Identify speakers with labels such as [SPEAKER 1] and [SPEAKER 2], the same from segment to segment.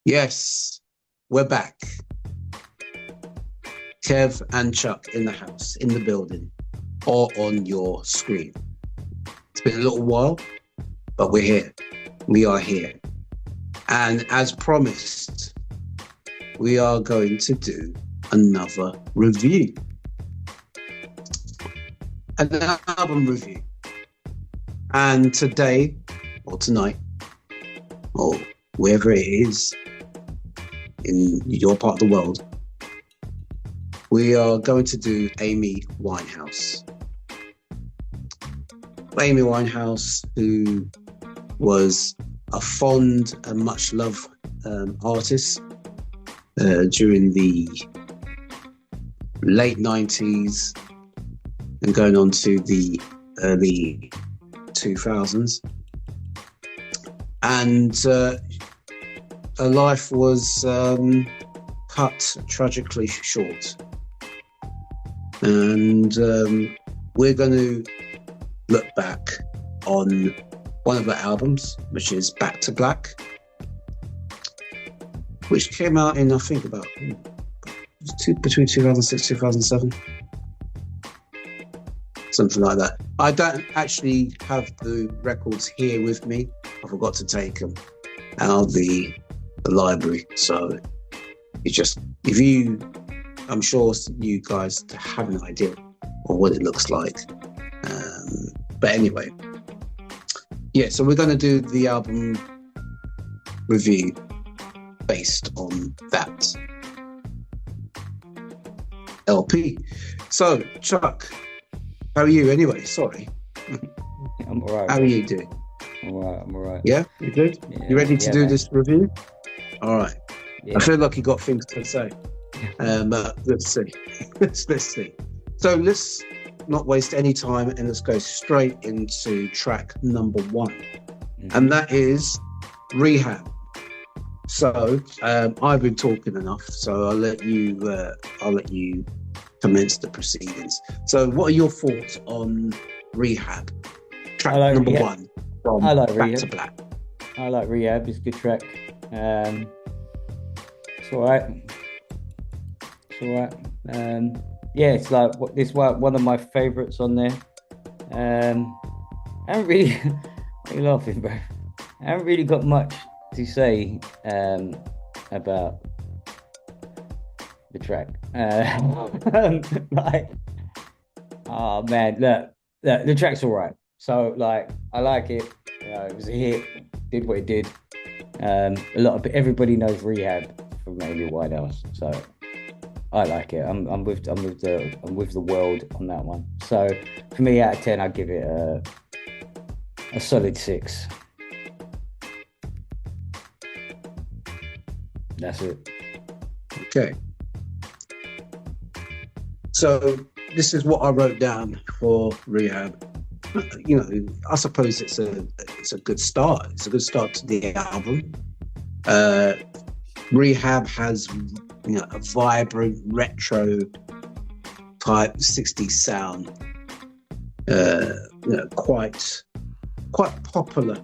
[SPEAKER 1] Yes, we're back. Kev and Chuck in the house, in the building, or on your screen. It's been a little while, but we're here. We are here. And as promised, we are going to do another review. An album review. And today, or tonight, or wherever it is in your part of the world, we are going to do Amy Winehouse. Amy Winehouse, who was a fond and much loved artist during the late 90s and going on to the early 2000s. And her life was cut tragically short. And we're going to look back on one of her albums, which is Back to Black, which came out in, I think, about between 2006 2007. Something like that. I don't actually have the records here with me. I forgot to take them out of the library. So it's just, I'm sure you guys have an idea of what it looks like. But anyway, yeah, so we're going to do the album review based on that LP. So, Chuck, how are you anyway? Sorry.
[SPEAKER 2] I'm all right.
[SPEAKER 1] How are you doing?
[SPEAKER 2] I'm all right.
[SPEAKER 1] Yeah? You good?
[SPEAKER 2] Yeah,
[SPEAKER 1] you ready to do
[SPEAKER 2] man.
[SPEAKER 1] this review? All right.
[SPEAKER 2] Yeah.
[SPEAKER 1] I feel like you got things to say. Let's see. let's see. So let's not waste any time and let's go straight into track number 1.
[SPEAKER 2] Mm-hmm.
[SPEAKER 1] And that is Rehab. So I've been talking enough, so I'll let you commence the proceedings. So what are your thoughts on Rehab? Track number
[SPEAKER 2] Rehab.
[SPEAKER 1] 1 from
[SPEAKER 2] I like
[SPEAKER 1] Back
[SPEAKER 2] Rehab.
[SPEAKER 1] to Black.
[SPEAKER 2] I like Rehab. It's a good track. It's all right. Yeah, it's like this one of my favourites on there. I haven't really. What are you laughing, bro? I haven't really got much to say about the track. Like, oh man, look, the track's all right. So like, I like it. It was a hit. Did what it did. Everybody knows Rehab from Amy Winehouse, so I like it. I'm with the world on that one. So for me, out of 10, I'd give it a solid 6. That's it.
[SPEAKER 1] Okay. So this is what I wrote down for Rehab. I suppose it's a good start. It's a good start to the album. Rehab has a vibrant retro type 60s sound. Quite popular.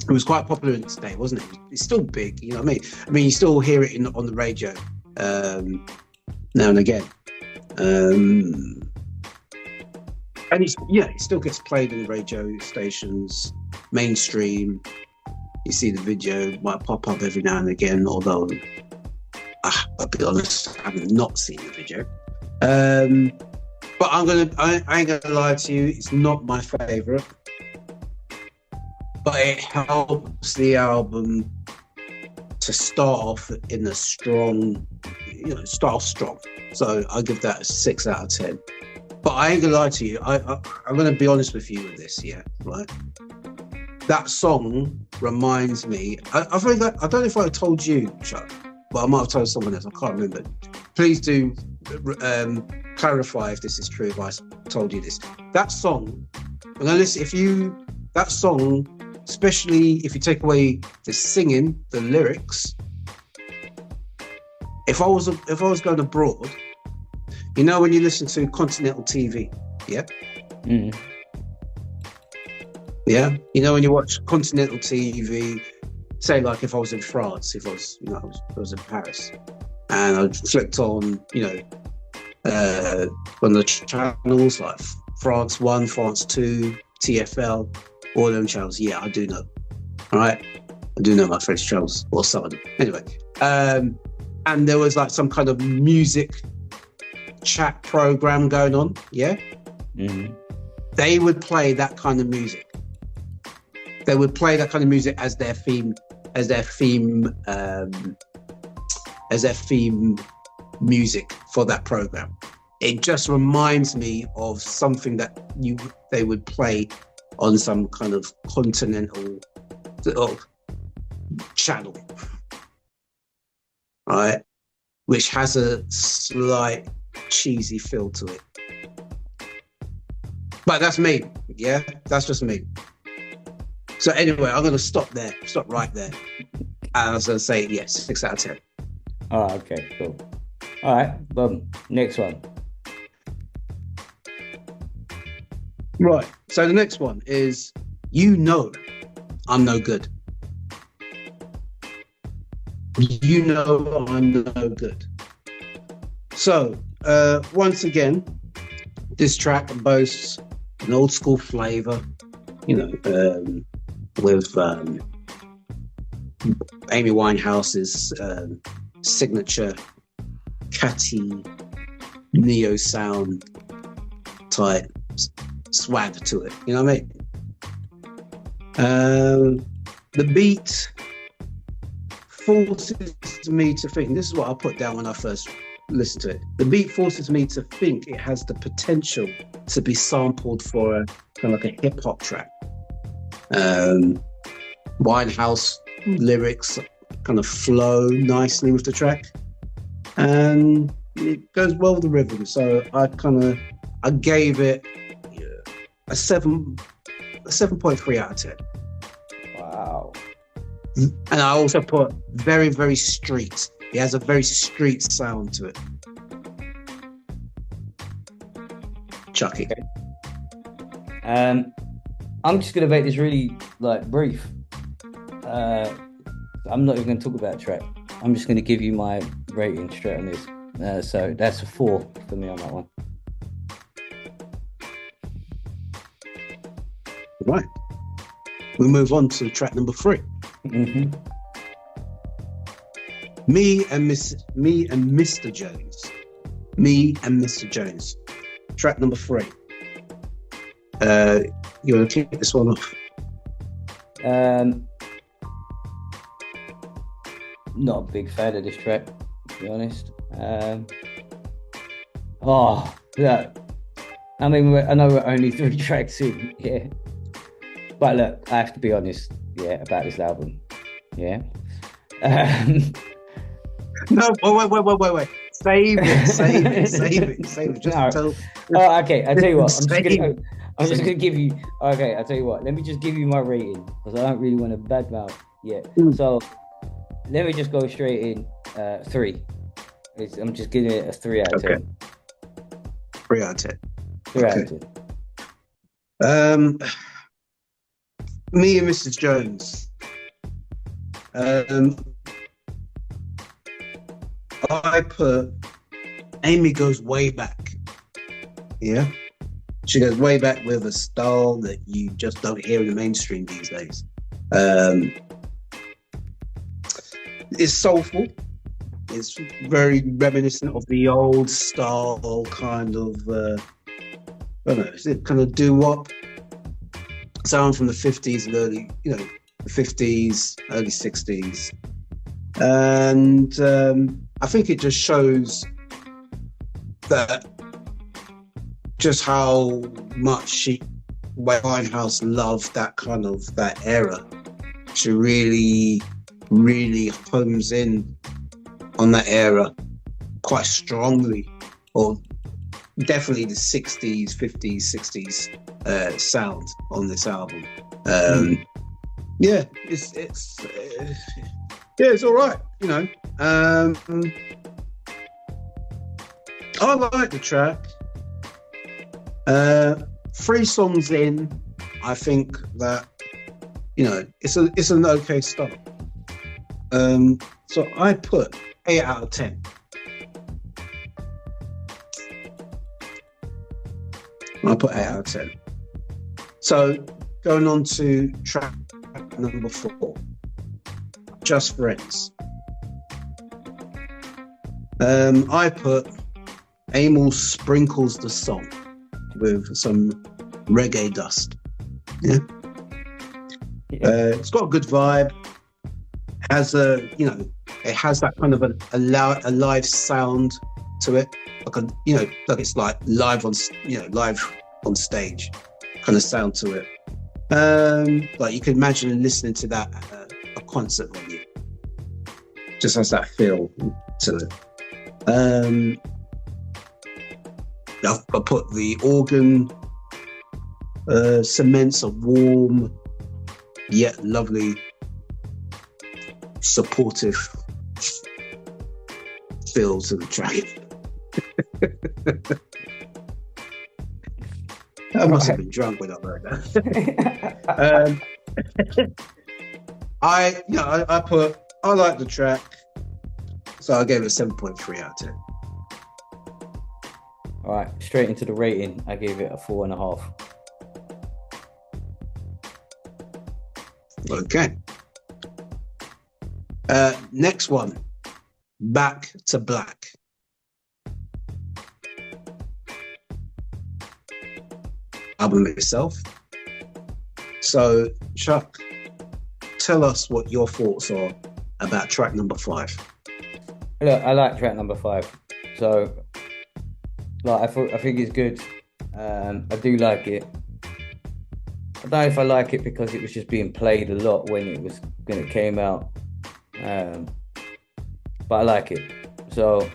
[SPEAKER 1] It was quite popular in its day, wasn't it? It's still big, you know what I mean? I mean, you still hear it on the radio now and again. And it still gets played in radio stations, mainstream. You see the video might pop up every now and again, although I'll be honest, I have not seen the video. But I ain't gonna lie to you, it's not my favourite. But it helps the album to start off in a strong, start off strong. So I give that a 6 out of 10. But I ain't gonna lie to you, I'm gonna be honest with you with this, yeah, right? That song reminds me, I don't know if I told you, Chuck, but I might have told someone else, I can't remember. Please do clarify if this is true, if I told you this. That song, that song, especially if you take away the singing, the lyrics, if I was going abroad, when you listen to continental TV, yeah?
[SPEAKER 2] Mm.
[SPEAKER 1] Yeah? When you watch continental TV, say like if I was in France, if I was, I was in Paris, and I flicked on, on the channels like France 1, France 2, TFL, all them channels. Yeah, I do know. All right, I do know my French channels, or some of them. Anyway, and there was like some kind of music chat program going on. Yeah, they would play that kind of music. They would play that kind of music as their theme music for that program. It just reminds me of something that they would play on some kind of continental channel, right? Which has a slight cheesy feel to it. But that's me. Yeah, that's just me. So anyway, I'm going to stop right there. And I was going to say, yes, 6 out of 10.
[SPEAKER 2] Oh, okay, cool. All right, boom. Next one.
[SPEAKER 1] Right. So the next one is, I'm no good. I'm no good. So once again, this track boasts an old school flavor, with Amy Winehouse's signature catty neo sound type swag to it. You know what I mean? The beat forces me to think. This is what I put down when I first listened to it. The beat forces me to think it has the potential to be sampled for a kind of like a hip hop track. Whinehouse lyrics kind of flow nicely with the track, and it goes well with the rhythm. So I gave it a 7.3 out of 10.
[SPEAKER 2] Wow.
[SPEAKER 1] And I also put very, very street. It has a very street sound to it. Chucky.
[SPEAKER 2] Okay. I'm just gonna make this really brief. I'm not even gonna talk about track. I'm just gonna give you my rating straight on this. So that's a 4 for me on that one.
[SPEAKER 1] Right. We move on to track number 3.
[SPEAKER 2] Mm-hmm.
[SPEAKER 1] Me and Mr. Jones. Me and Mr. Jones. Track number 3. You want to kick this one off?
[SPEAKER 2] Not a big fan of this track, to be honest. Yeah. I mean, I know we're only 3 tracks in, yeah. But look, I have to be honest, about this album, yeah.
[SPEAKER 1] No, wait. Save it. Just tell.
[SPEAKER 2] Oh, okay. I tell you what. I'm just gonna give you. Okay, I tell you what. Let me just give you my rating because I don't really want to badmouth yet. So let me just go straight in. 3. I'm just giving it a 3 out of 10.
[SPEAKER 1] 3 out of 10.
[SPEAKER 2] 3 out of 10.
[SPEAKER 1] Me and Mrs. Jones. I put Amy goes way back. Yeah. She goes way back with a style that you just don't hear in the mainstream these days. It's soulful. It's very reminiscent of the old style kind of, I don't know, is it kind of doo-wop sound from the 50s and early, the 50s, early 60s. And I think it just shows that just how much Whinehouse loved that era. She really, really homes in on that era quite strongly, or definitely the 60s, 50s, 60s sound on this album. It's all right, I like the track. 3 songs in, I think that it's an okay start. So I put 8 out of 10. I put 8 out of 10. So going on to track number 4, Just Friends. I put Amel sprinkles the song with some reggae dust. Yeah. It's got a good vibe. Has it has that kind of a live sound to it, like it's like live on stage kind of sound to it. Like you can imagine listening to that at a concert venue. Just has that feel to it. I put the organ cements a warm yet lovely supportive feel to the track. I must have been drunk when I wrote that. I like the track, so I gave it a 7.3 out of 10.
[SPEAKER 2] All right, straight into the rating. I gave it a 4.5.
[SPEAKER 1] Okay. Next one, Back to Black. Album itself. So, Chuck, tell us what your thoughts are about track number 5.
[SPEAKER 2] Look, I like track number 5. So, I think it's good. I do like it. I don't know if I like it because it was just being played a lot when it came out. But I like it. So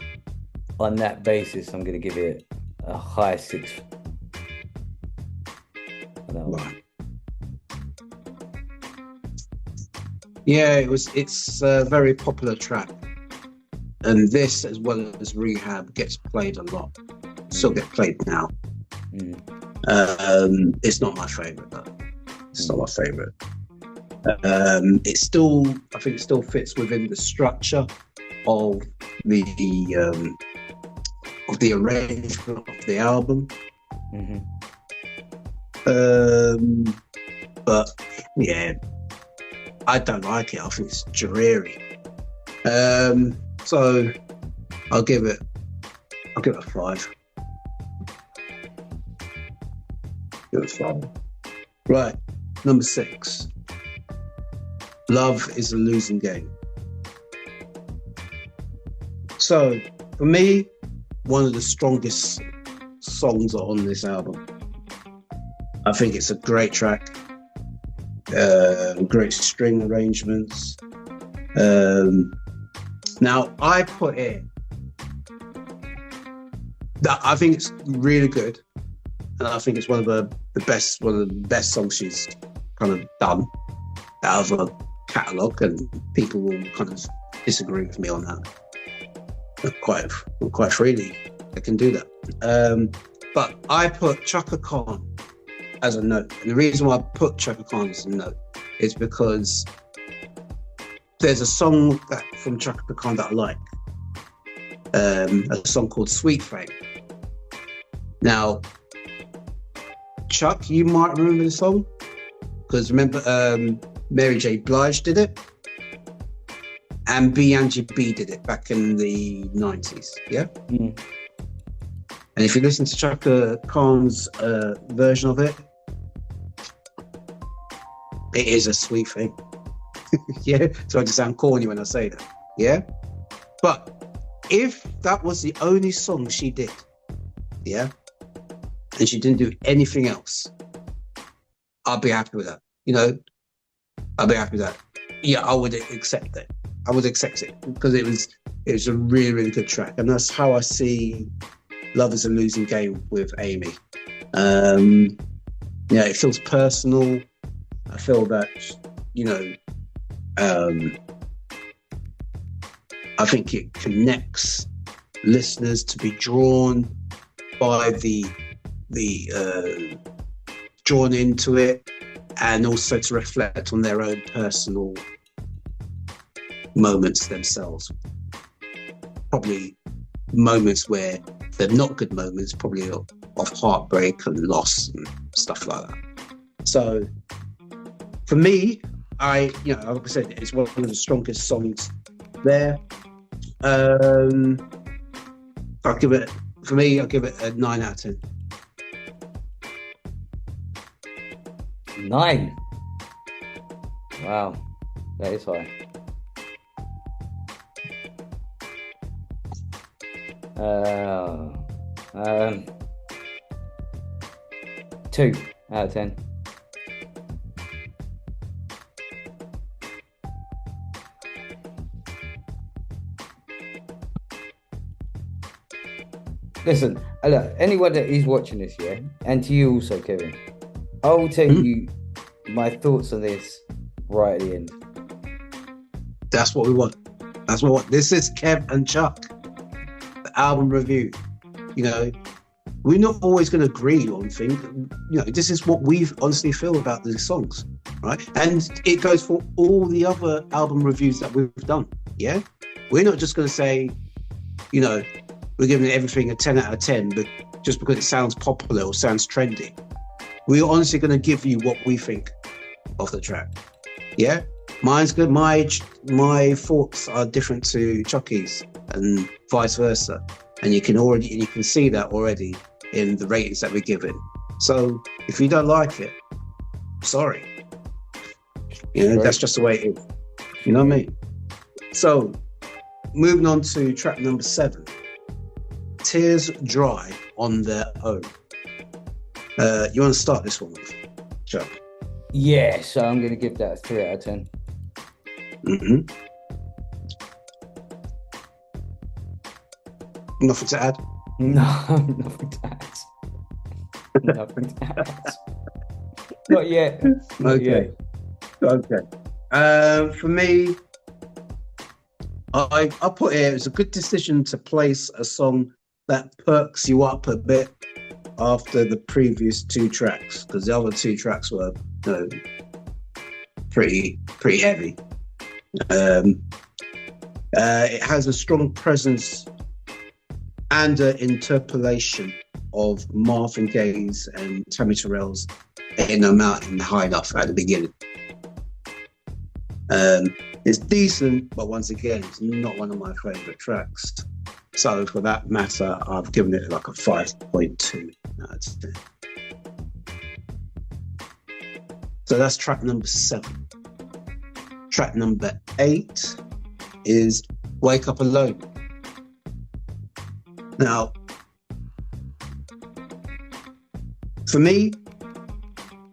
[SPEAKER 2] on that basis, I'm going to give it a high 6.
[SPEAKER 1] Right. Yeah, it's a very popular track, and this, as well as Rehab, gets played a lot. Still get played now. It's not my favorite though. It's not my favorite. I think it still fits within the structure of the arrangement of the album. But yeah, I don't like it. I think it's dreary. So I'll give it a 5. Give it a 5. Right, number 6. Love is a losing game. So for me, one of the strongest songs on this album. I think it's a great track. Great string arrangements. Now I put it that I think it's really good, and I think it's one of the best songs she's kind of done out of her catalogue, and people will kind of disagree with me on that. Quite freely, they can do that. But I put Chaka Khan as a note, and the reason why I put Chaka Khan as a note is because there's a song from Chaka Khan that I like, a song called Sweet Fame. Now, Chuck, you might remember the song, because remember Mary J. Blige did it, and Angie B did it back in the 90s, yeah? And if you listen to Chaka Khan's version of it, it is a sweet thing. Yeah, so I just sound corny when I say that, yeah? But if that was the only song she did, yeah, and she didn't do anything else, I'd be happy with that, I'd be happy with that. Yeah, I would accept it. I would accept it, because it was a really, really good track, and that's how I see Love is a Losing Game with Amy. It feels personal. I feel that, I think it connects listeners to be drawn by drawn into it, and also to reflect on their own personal moments themselves. Probably moments where they're not good moments, probably of heartbreak and loss and stuff like that. So for me, like I said, it's one of the strongest songs there. I'll give it a 9 out of 10.
[SPEAKER 2] 9. Wow, that is high. 2 out of 10. Listen, look, anyone that is watching this, and to you also, Kevin, I will tell you my thoughts on this right at the end.
[SPEAKER 1] That's what we want. That's what we want. This is Kev and Chuck, the album review. We're not always going to agree on things. This is what we honestly feel about these songs, right? And it goes for all the other album reviews that we've done. Yeah, we're not just going to say, we're giving everything a 10 out of 10, but just because it sounds popular or sounds trendy. We're honestly going to give you what we think of the track. Yeah, mine's good. My thoughts are different to Chucky's, and vice versa. And you can see that already in the ratings that we're giving. So if you don't like it, sorry. That's just the way it is. You know what I mean? So moving on to track number 7. Tears Dry on Their Own. You want to start this one off, Chuck?
[SPEAKER 2] Yeah, so I'm going to give that a 3 out of 10.
[SPEAKER 1] Mm-hmm. Nothing to add?
[SPEAKER 2] No, nothing to add. Nothing to add. Not yet.
[SPEAKER 1] Okay. For me, I put it was a good decision to place a song that perks you up a bit after the previous 2 tracks, because the other 2 tracks were pretty heavy. It has a strong presence and an interpolation of Marvin Gaye's and Tammy Terrell's "Ain't No Mountain High Enough" at the beginning. It's decent, but once again, it's not one of my favourite tracks. So for that matter, I've given it like a 5.2 out of 10. So that's track number 7. Track number 8 is "Wake Up Alone." Now, for me,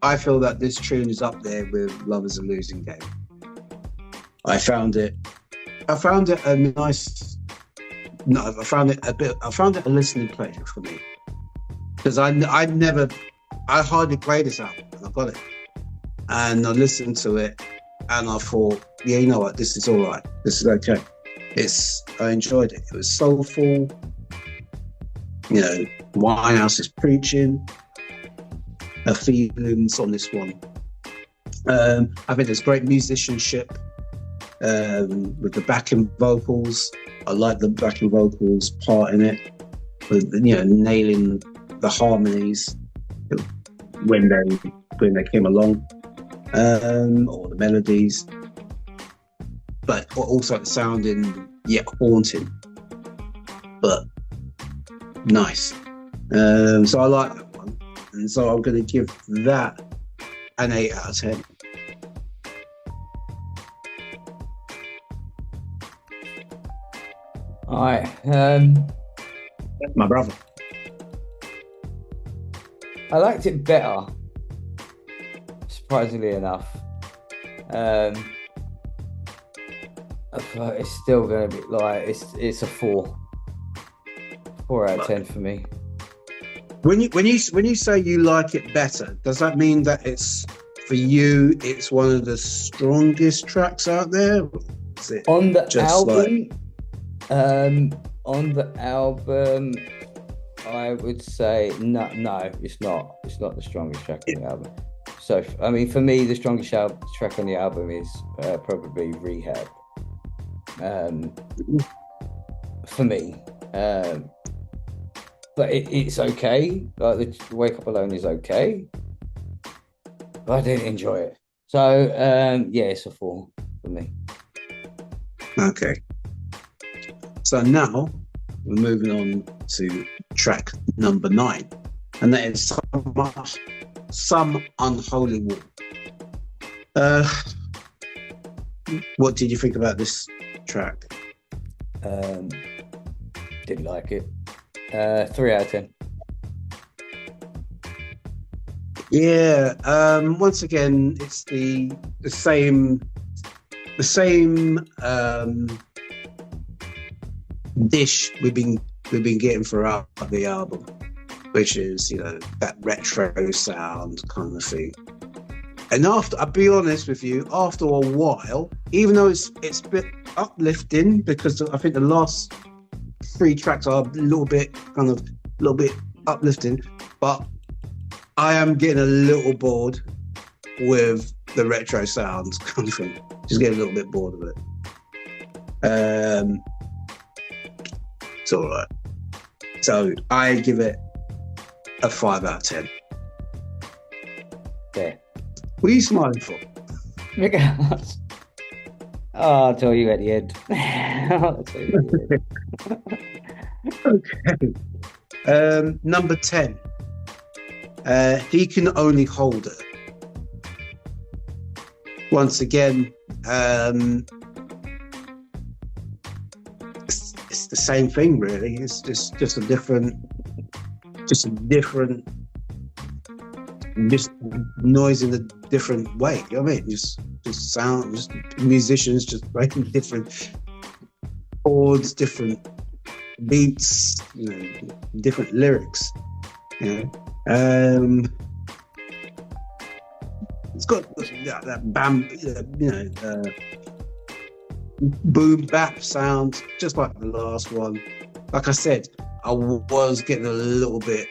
[SPEAKER 1] I feel that this tune is up there with "Love Is a Losing Game." I found it a nice. No, I found it a listening pleasure for me, because I hardly played this album, and I got it, and I listened to it, and I thought, yeah, you know what, this is all right, this is okay. I enjoyed it. It was soulful. Whinehouse is preaching her feelings on this one. I think there's great musicianship with the backing vocals. I like the backing vocals part in it, with nailing the harmonies when they came along, or the melodies, but also sounding haunting, but nice. So I like that one, and so I'm going to give that an 8 out of 10.
[SPEAKER 2] All right.
[SPEAKER 1] My brother.
[SPEAKER 2] I liked it better, surprisingly enough. But it's still going to be like it's a 4 out of 10 for me.
[SPEAKER 1] When you say you like it better, does that mean that it's, for you, it's one of the strongest tracks out there? Is it
[SPEAKER 2] on the album? On the album, I would say no, it's not. It's not the strongest track on the album. So, I mean, for me, the strongest track on the album is probably Rehab. um, for me. But it's okay. Like the Wake Up Alone is okay, but I didn't enjoy it. So yeah, it's a 4 for me.
[SPEAKER 1] Okay. So now we're moving on to track number 9, and that is Some Unholy War. What did you think about this track?
[SPEAKER 2] Didn't like it. 3 out of 10.
[SPEAKER 1] Yeah. Once again, it's the same dish we've been getting throughout the album, which is, you know, that retro sound kind of thing. And after, I'll be honest with you, after a while, even though it's a bit uplifting, because I think the last 3 tracks are a little bit uplifting, but I am getting a little bored with the retro sounds kind of thing. Just getting a little bit bored of it. It's all right. So I give it a 5 out of 10.
[SPEAKER 2] Yeah.
[SPEAKER 1] What are you smiling for?
[SPEAKER 2] Because I'll tell you at the end. I'll tell you at the end.
[SPEAKER 1] Okay. Number 10. He Can Only Hold Her. Once again, it's the same thing, really. It's just a different noise in a different way. You know what I mean? Just sound, just musicians just playing different chords, different beats, you know, different lyrics. You know, it's got that bam, you know, boom bap sound, just like the last one. Like I said, I was getting a little bit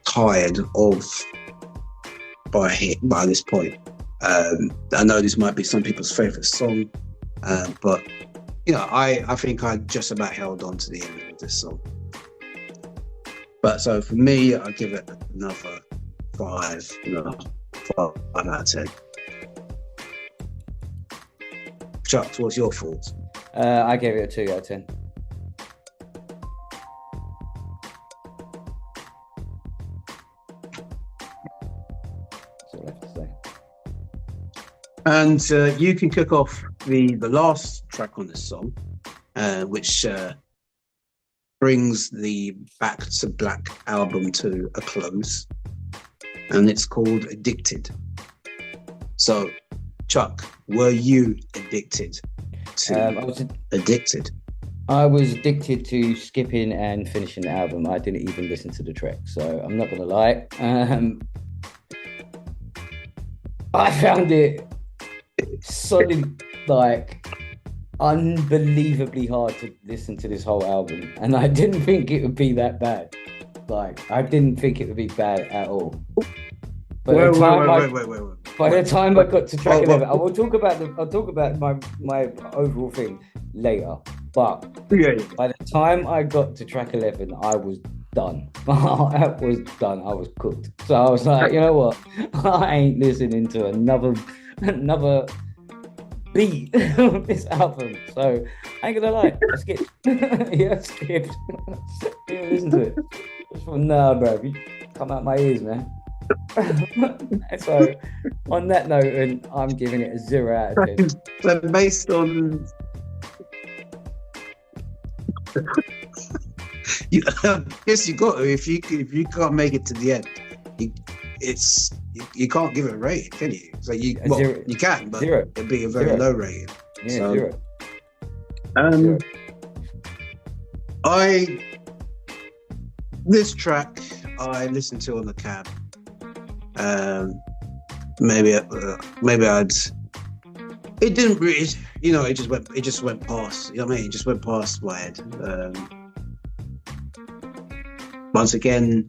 [SPEAKER 1] tired of by this point. I know this might be some people's favorite song, but you know, I think I just about held on to the end of this song. But so for me, I give it another 5 out of 10. Chuck, what's your thoughts?
[SPEAKER 2] I gave it a 2 out of 10. That's all I have to say.
[SPEAKER 1] And you can kick off the last track on this song, which brings the Back to Black album to a close, and it's called Addicted. So, Chuck, were you addicted to Addicted?
[SPEAKER 2] I was addicted to skipping and finishing the album. I didn't even listen to the track, so I'm not gonna lie. I found it solid, like unbelievably hard to listen to this whole album, and I didn't think it would be that bad. Like, I didn't think it would be bad at all. But
[SPEAKER 1] Wait.
[SPEAKER 2] By the time I got to track 11, I'll talk about my overall thing later. But by the time I got to track 11, I was done. I was done. I was cooked. So I was like, you know what? I ain't listening to another beat of this album. So I ain't gonna lie, I skipped. Yeah, I skipped. Didn't listen to it. Nah, bro, you come out my ears, man. So on that note, and I'm giving it a 0 out of 10.
[SPEAKER 1] So based on I guess you got to, if you can't make it to the end, you can't give it a rating, can you? So you can, but 0. It'd be a very low rating.
[SPEAKER 2] Yeah,
[SPEAKER 1] so,
[SPEAKER 2] 0.
[SPEAKER 1] 0. This track I listened to on the cab. Maybe I'd. It didn't really, you know. It just went past. You know what I mean? It just went past my head. Once again,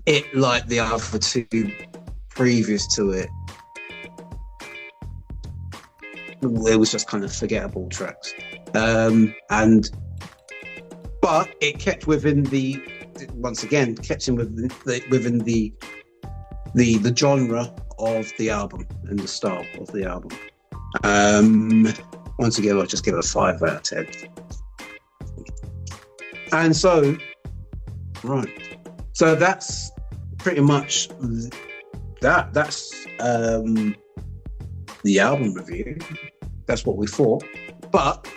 [SPEAKER 1] it, like the other 2 previous to it, it was just kind of forgettable tracks. But it kept within the genre of the album and the style of the album. Once again, I'll just give it a 5 out of 10. And so, right. So that's pretty much that. That's the album review. That's what we thought. But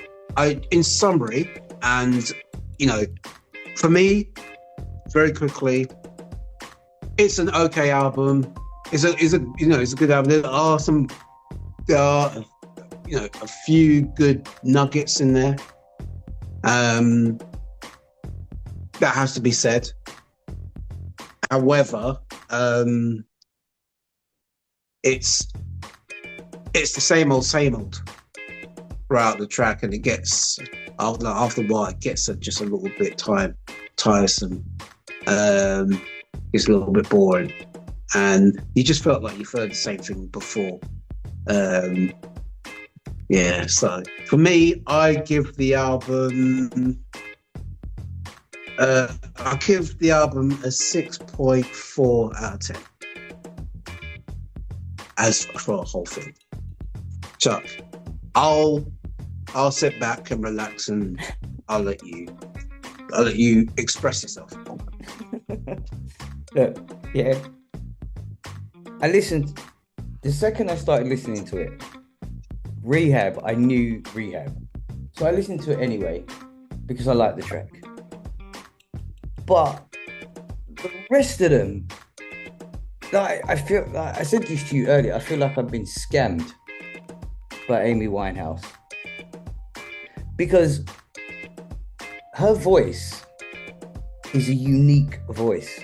[SPEAKER 1] in summary, and for me, very quickly, it's an okay album. It's a good album. There are a few good nuggets in there. That has to be said. However, it's the same old throughout the track, and it gets after a while it gets just a little bit tiresome. It's a little bit boring, and you just felt like you've heard the same thing before. So for me, I give the album a 6.4 out of 10 as for a whole thing. Chuck, I'll sit back and relax, and I'll let you express yourself.
[SPEAKER 2] Look, yeah, I listened the second I started listening to it. Rehab, I knew Rehab, so I listened to it anyway because I like the track. But the rest of them, like, I feel like I said this to you earlier. I feel like I've been scammed by Amy Winehouse, because her voice is a unique voice.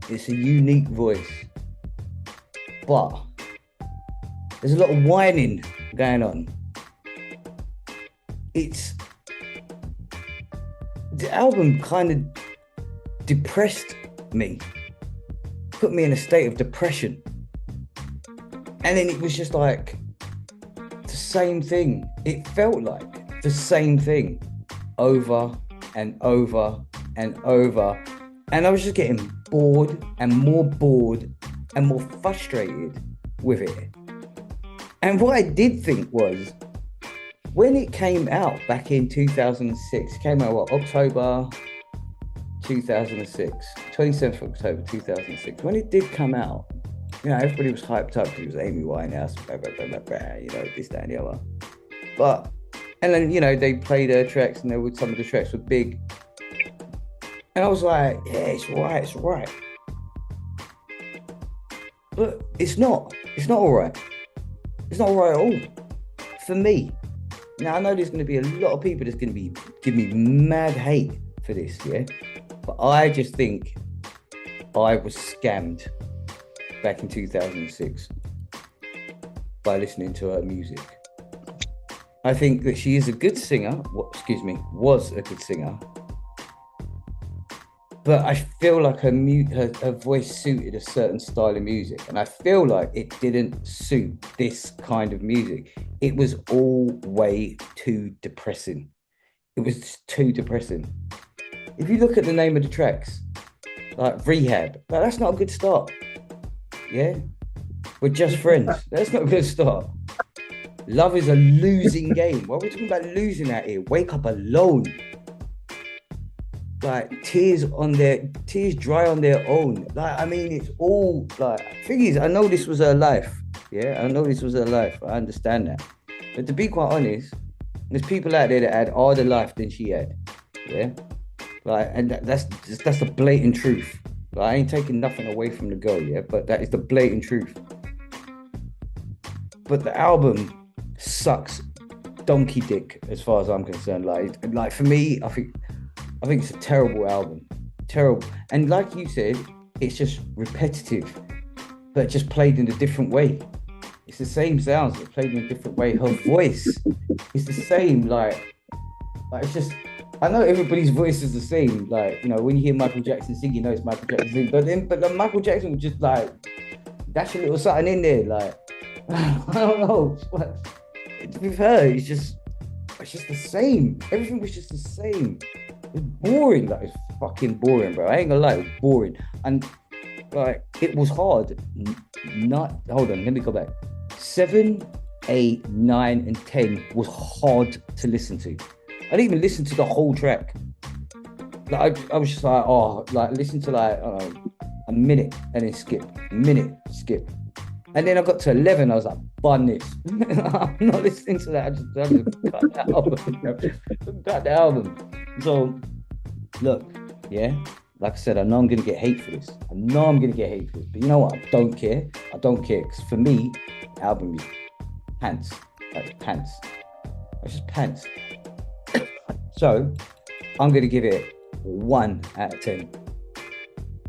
[SPEAKER 2] It's a unique voice, but there's a lot of whining going on. The album kind of depressed me, put me in a state of depression. And then it was just like the same thing. It felt like the same thing over and over and over. And I was just getting bored and more frustrated with it. And what I did think was, when it came out back in 2006, it came out October 2006, 27th of October 2006. When it did come out, everybody was hyped up. It was Amy Winehouse, blah, blah, blah, blah, blah, this, that, and the other. And then, they played her tracks, and some of the tracks were big. And I was like, yeah, it's right. But it's not all right. It's not all right at all, for me. Now, I know there's going to be a lot of people that's going to be giving me mad hate for this, yeah? But I just think I was scammed back in 2006 by listening to her music. I think that she is a good singer, was a good singer. But I feel like her voice suited a certain style of music, and I feel like it didn't suit this kind of music. It was all way too depressing. It was too depressing. If you look at the name of the tracks, like Rehab, that's not a good start. Yeah? We're just friends. That's not a good start. Love is a losing game. Why are we talking about losing out here? Wake up alone. Like, tears dry on their own. Like, I mean, it's all like, thing is, I know this was her life. Yeah, I know this was her life. I understand that. But to be quite honest, there's people out there that had harder life than she had. Yeah, like, and that's the blatant truth. Like, I ain't taking nothing away from the girl, yeah, but that is the blatant truth. But the album sucks donkey dick as far as I'm concerned. Like for me, I think it's a terrible album. Terrible. And like you said, it's just repetitive, but just played in a different way. It's the same sounds, but played in a different way. Her voice is the same. Like it's just, I know everybody's voice is the same. Like, when you hear Michael Jackson sing, you know it's Michael Jackson sing. But Michael Jackson was just like, dash a little something in there. Like, I don't know. With her, it's just the same. Everything was just the same. It was boring. Like, it's fucking boring, bro. I ain't gonna lie, it was boring. And like, it was hard. Not hold on, let me go back. 7, 8, 9, and 10 was hard to listen to. I didn't even listen to the whole track. Like, I was just like, oh, like listen to like, I don't know, a minute and then skip, a minute, skip. And then I got to 11, I was like, bun this. I'm not listening to that. I just cut the album. Cut the album. So, look, yeah, like I said, I know I'm going to get hate for this. I know I'm going to get hate for this. But you know what? I don't care. I don't care. Because for me, the album is pants. Like pants. It's just pants. So, I'm going to give it 1 out of 10.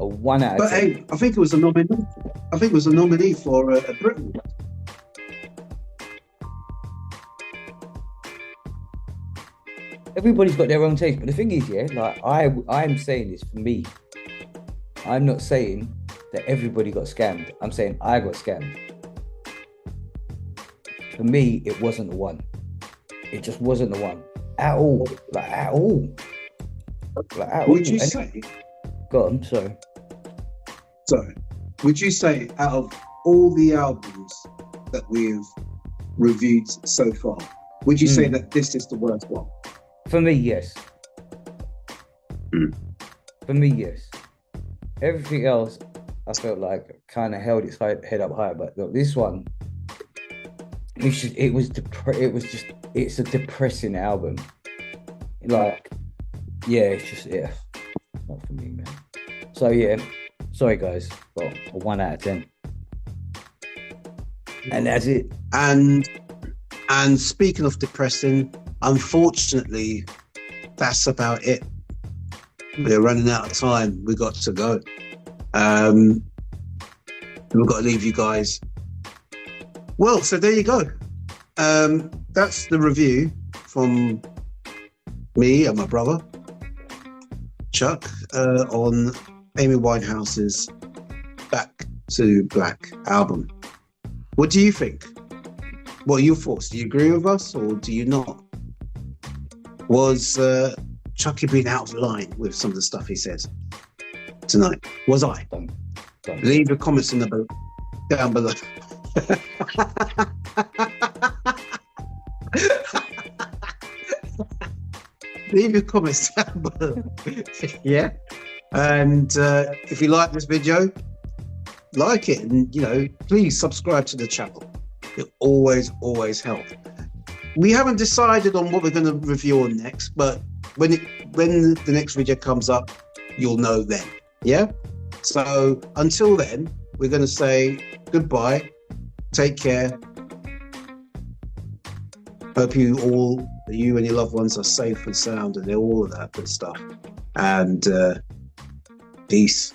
[SPEAKER 2] A 1 out of 10.
[SPEAKER 1] But hey, I think it was a nominee. I think it was a nominee for a Britain.
[SPEAKER 2] Everybody's got their own taste, but the thing is, yeah, like I'm saying this for me. I'm not saying that everybody got scammed. I'm saying I got scammed. For me, it wasn't the one. It just wasn't the one at all. Like at all. Like at all.
[SPEAKER 1] Would you say?
[SPEAKER 2] Go on, sorry.
[SPEAKER 1] Sorry. Would you say out of all the albums that we've reviewed so far, would you say that this is the worst one?
[SPEAKER 2] For me, yes. For me, yes. Everything else, I felt like kind of held its head up higher, but look, this one, it's a depressing album. Like, yeah, it's just, yeah, not for me, man. So yeah, sorry guys, but a 1 out of 10. And that's it.
[SPEAKER 1] And speaking of depressing, unfortunately, that's about it. We're running out of time. We got to go. We've got to leave you guys. Well, so there you go. That's the review from me and my brother, Chuck, on Amy Winehouse's Back to Black album. What do you think? What are your thoughts? Do you agree with us or do you not? Was Chucky being out of line with some of the stuff he said tonight? Was I?
[SPEAKER 2] Don't.
[SPEAKER 1] Leave your comments down below. Leave your comments down below. Yeah. And if you like this video, like it, and please subscribe to the channel. It always helps. We haven't decided on what we're going to review on next, but when the next video comes up, you'll know then. Yeah. So until then, we're going to say goodbye. Take care. Hope you and your loved ones are safe and sound and all of that good stuff. And peace.